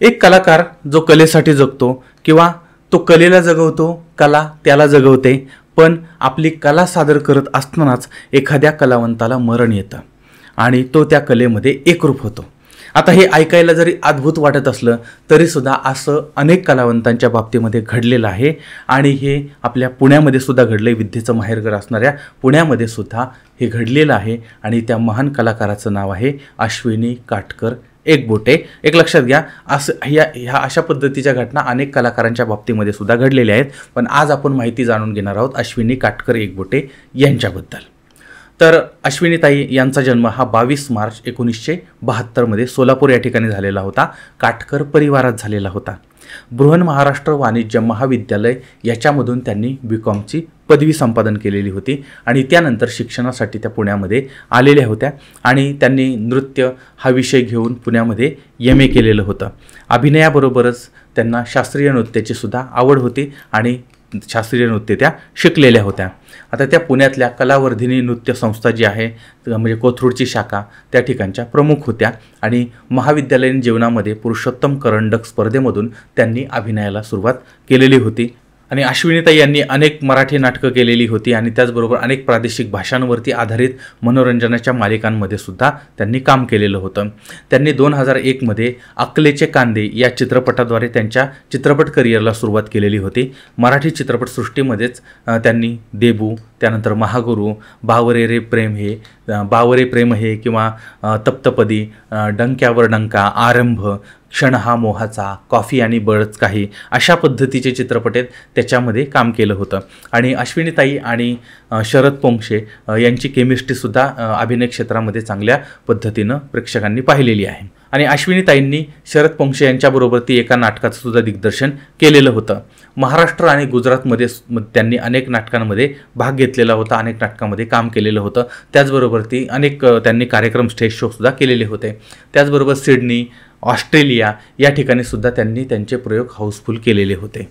एक कलाकार जो कलेसाठी जगतो किंवा तो कलेला जगवतो, कला त्याला जगवते, पण आपली कला सादर करत असतानाच एखाद्या कलावंताला मरण येतं आणि तो त्या कलेमध्ये एकरूप होतो. आता हे ऐकायला जरी अद्भुत वाटत असलं तरीसुद्धा असं अनेक कलावंतांच्या बाबतीमध्ये घडलेलं आहे आणि हे आपल्या पुण्यामध्ये सुद्धा घडलं आहे. विद्येचं माहेरघर असणाऱ्या पुण्यामध्ये सुद्धा हे घडलेलं आहे आणि त्या महान कलाकाराचं नाव आहे अश्विनी काटकर एकबोटे. एक लक्षात घ्या, असं ह्या अशा पद्धतीच्या घटना अनेक कलाकारांच्या बाबतीमध्ये सुद्धा घडलेल्या आहेत. पण आज आपण माहिती जाणून घेणार आहोत अश्विनी काटकर एकबोटे यांच्याबद्दल. तर अश्विनीताई यांचा जन्म हा 22 मार्च 1972 सोलापूर या ठिकाणी झालेला होता. काटकर परिवारात झालेला होता. बृहन महाराष्ट्र वाणिज्य महाविद्यालय याच्यामधून त्यांनी BComची पदवी संपादन केलेली होती आणि त्यानंतर शिक्षणासाठी त्या पुण्यामध्ये आलेल्या होत्या आणि त्यांनी नृत्य हा विषय घेऊन पुण्यामध्ये MA केलेलं होतं. अभिनयाबरोबरच त्यांना शास्त्रीय नृत्याची सुद्धा आवड होती आणि शास्त्रीय नृत्य त्या शिकलेल्या होत्या. आता त्या पुण्यातल्या कलावर्धिनी नृत्य संस्था जी आहे म्हणजे कोथरूडची शाखा त्या ठिकाणच्या प्रमुख होत्या आणि महाविद्यालयीन जीवनामध्ये पुरुषोत्तम करंडक स्पर्धेमधून त्यांनी अभिनयाला सुरुवात केलेली होती. आणि अश्विनीताई यांनी अनेक मराठी नाटकं केलेली होती आणि त्याचबरोबर अनेक प्रादेशिक भाषांवरती आधारित मनोरंजनाच्या मालिकांमध्ये सुद्धा त्यांनी काम केलेलं होतं. त्यांनी 2001 अक्कलेचे कांदे या चित्रपटाद्वारे त्यांच्या चित्रपट करिअरला सुरुवात केलेली होती. मराठी चित्रपटसृष्टीमध्येच त्यांनी देबू, त्यानंतर महागुरू, बावरे प्रेम हे किंवा तप्तपदी, डंक्यावर डंका, आरंभ, क्षण हा मोहाचा, कॉफी आणि बरंच काही अशा पद्धतीचे चित्रपट आहेत त्याच्यामध्ये काम केलं होतं. आणि अश्विनीताई आणि शरद पोंक्षे यांची केमिस्ट्रीसुद्धा अभिनय क्षेत्रामध्ये चांगल्या पद्धतीनं प्रेक्षकांनी पाहिलेली आहे. आणि अश्विनीताईंनी शरद पोंक्षे यांच्याबरोबर ती एका नाटकाचं सुद्धा दिग्दर्शन केलेलं होतं. महाराष्ट्र आणि गुजरातमध्ये त्यांनी अनेक नाटकांमध्ये भाग घेतलेला होता, अनेक नाटकांमध्ये काम केलेलं होतं. त्याचबरोबर त्यांनी कार्यक्रम स्टेज शोसुद्धा केलेले होते. त्याचबरोबर सिडनी, ऑस्ट्रेलिया या ठिकाणी सुद्धा त्यांनी त्यांचे प्रयोग हाऊसफुल केलेले होते.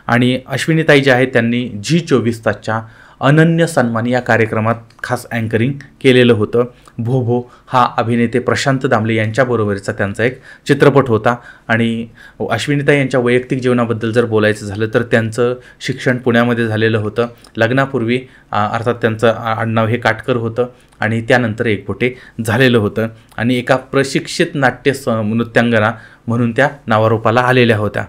आणि अश्विनीताई ज्या आहेत त्यांनी झी 24 तासच्या अनन्य सन्मान या कार्यक्रमात खास अँकरिंग केलेलं होतं. भो हा अभिनेते प्रशांत दामले यांच्याबरोबरचा त्यांचा एक चित्रपट होता. आणि अश्विनीताई यांच्या वैयक्तिक जीवनाबद्दल जर बोलायचं झालं तर त्यांचं शिक्षण पुण्यामध्ये झालेलं होतं. लग्नापूर्वी अर्थात त्यांचं आडनाव हे काटकर होतं आणि त्यानंतर एकबोटे झालेलं होतं आणि एका प्रशिक्षित नृत्यांगना म्हणून त्या नावारूपाला आलेल्या होत्या.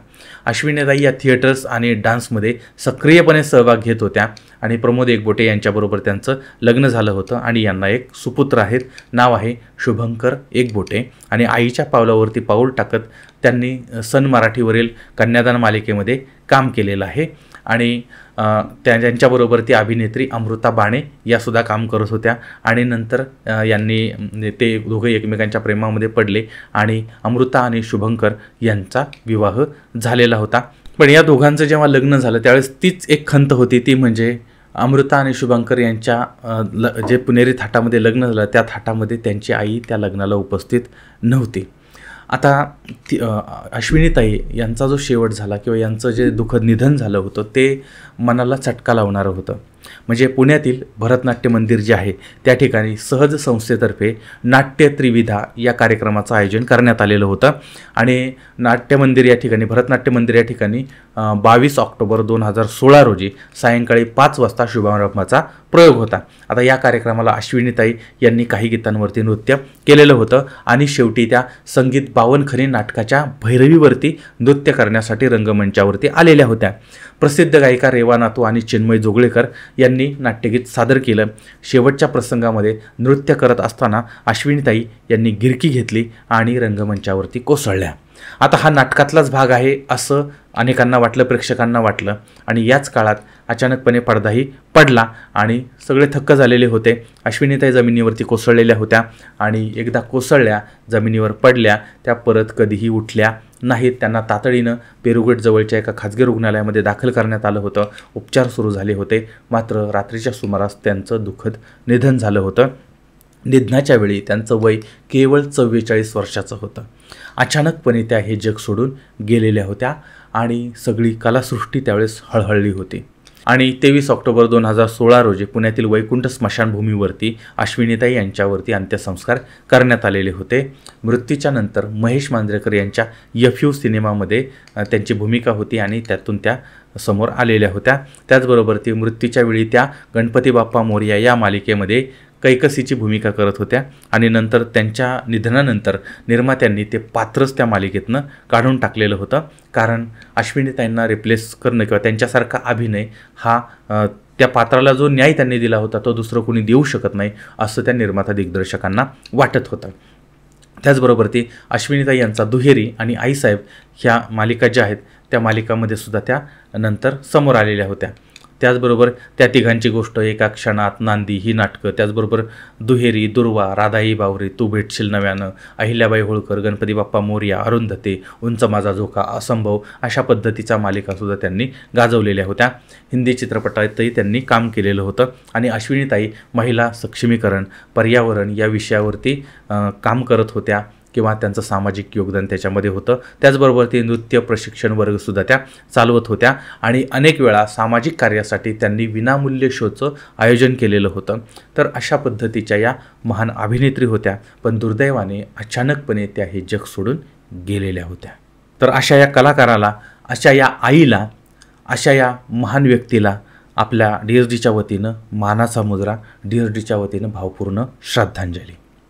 अश्विनीताई या थिएटर्स आणि डान्समध्ये सक्रियपणे सहभाग घेत होत्या आणि प्रमोद एकबोटे यांच्याबरोबर त्यांचं लग्न झालं होतं आणि यांना एक सुपुत्र आहेत, नाव आहे शुभंकर एकबोटे. आणि आईच्या पावलावरती पाऊल टाकत त्यांनी सन मराठीवरील कन्यादान मालिकेमध्ये काम केलेलं आहे. आणि त्यांच्याबरोबर ती अभिनेत्री अमृता बाणे यासुद्धा काम करत होत्या आणि नंतर ते दोघे एकमेकांच्या प्रेमामध्ये पडले आणि अमृता आणि शुभंकर यांचा विवाह झालेला होता. पण या दोघांचं जेव्हा लग्न झालं त्यावेळेस तीच एक खंत होती, ती म्हणजे अमृता आणि शुभंकर यांच्या जे पुणेरी थाटामध्ये लग्न झालं त्या थाटामध्ये त्यांची आई त्या लग्नाला उपस्थित नव्हती. आता अश्विनीताई यांचा जो शेवट झाला किंवा यांचं जे दुःखद निधन झालं होतं ते मनाला चटका लावणारं होतं. म्हणजे पुण्यातील भरतनाट्य मंदिर जे आहे त्या ठिकाणी सहज संस्थेतर्फे नाट्य त्रिविधा या कार्यक्रमाचं आयोजन करण्यात आलेलं होतं आणि भरतनाट्य मंदिर या ठिकाणी 22 ऑक्टोबर 2016 रोजी सायंकाळी 5 वाजता शुभारंभाचा प्रयोग होता. आता या कार्यक्रमाला अश्विनीताई यांनी काही गीतांवरती नृत्य केलेलं होतं आणि शेवटी त्या संगीत बावनखनी नाटकाच्या भैरवीवरती नृत्य करण्यासाठी रंगमंचावरती आलेल्या होत्या. प्रसिद्ध गायिका रेवा नातू आणि चिन्मय जोगळेकर यांनी नाट्यगीत सादर केलं. शेवटच्या प्रसंगामध्ये नृत्य करत असताना अश्विनीताई यांनी गिरकी घेतली आणि रंगमंचावरती कोसळल्या. आता हा नाटकातलाच भाग आहे असं अनेकांना वाटलं, प्रेक्षकांना वाटलं आणि याच काळात अचानकपणे पडदाही पडला आणि सगळे थक्क झालेले होते. अश्विनीताई जमिनीवरती कोसळलेल्या होत्या आणि एकदा कोसळल्या, जमिनीवर पडल्या, त्या परत कधीही उठल्या नाहीत. त्यांना तातडीनं पेरुगेट जवळच्या एका खाजगी रुग्णालयामध्ये दाखल करण्यात आलं होतं. उपचार सुरू झाले होते. मात्र रात्रीच्या सुमारास त्यांचं दुःखद निधन झालं होतं. निधनाच्या वेळी त्यांचं वय केवळ 44 वर्षाचं होतं. अचानकपणे त्या हे जग सोडून गेलेल्या होत्या आणि सगळी कलासृष्टी त्यावेळेस हळहळली होती. आणि 23 ऑक्टोबर 2016 रोजी पुण्यातील वैकुंठ स्मशानभूमीवरती अश्विनीताई यांच्यावरती अंत्यसंस्कार करण्यात आलेले होते. मृत्यूच्या नंतर महेश मांजरेकर यांच्या यफ्यू सिनेमामध्ये त्यांची भूमिका होती आणि त्यातून त्या समोर आलेल्या होत्या. त्याचबरोबर ती मृत्यूच्या वेळी त्या गणपती बाप्पा मोरया या मालिकेमध्ये कैकसीची भूमिका करत होत्या आणि नंतर त्यांच्या निधनानंतर निर्मात्यांनी ते पात्रच त्या मालिकेतनं काढून टाकलेलं होतं, कारण अश्विनीताईंना रिप्लेस करणं किंवा त्यांच्यासारखा अभिनय हा त्या पात्राला जो न्याय त्यांनी दिला होता तो दुसरं कोणी देऊ शकत नाही असं त्या निर्माता दिग्दर्शकांना वाटत होतं. त्याचबरोबर ती अश्विनीताई यांचा दुहेरी आणि आईसाहेब ह्या मालिका ज्या आहेत त्या मालिकामध्ये सुद्धा त्या नंतर समोर आलेल्या होत्या. त्याचबरोबर त्या तिघांची गोष्ट, एका क्षणात, नांदी ही नाटकं, त्याचबरोबर दुहेरी, दुर्वा, राधाई बावरी, तू भेटशील नव्यानं, अहिल्याबाई होळकर, गणपती बाप्पा मोरया, अरुंधते, उंच माझा झोका, असंभव अशा पद्धतीच्या मालिकासुद्धा त्यांनी गाजवलेल्या होत्या. हिंदी चित्रपटातही त्यांनी काम केलेलं होतं आणि अश्विनीताई महिला सक्षमीकरण, पर्यावरण या विषयावरती काम करत होत्या किंवा त्यांचं सामाजिक योगदान त्याच्यामध्ये होतं. त्याचबरोबर ते नृत्य प्रशिक्षण वर्गसुद्धा त्या चालवत होत्या आणि अनेक वेळा सामाजिक कार्यासाठी त्यांनी विनामूल्य शोचं आयोजन केलेलं होतं. तर अशा पद्धतीच्या या महान अभिनेत्री होत्या, पण दुर्दैवाने अचानकपणे त्या हे जग सोडून गेलेल्या होत्या. तर अशा या कलाकाराला, अशा या आईला, अशा या महान व्यक्तीला आपल्या DSDच्या वतीनं मानाचा मुजरा, DSDच्या वतीनं भावपूर्ण श्रद्धांजली.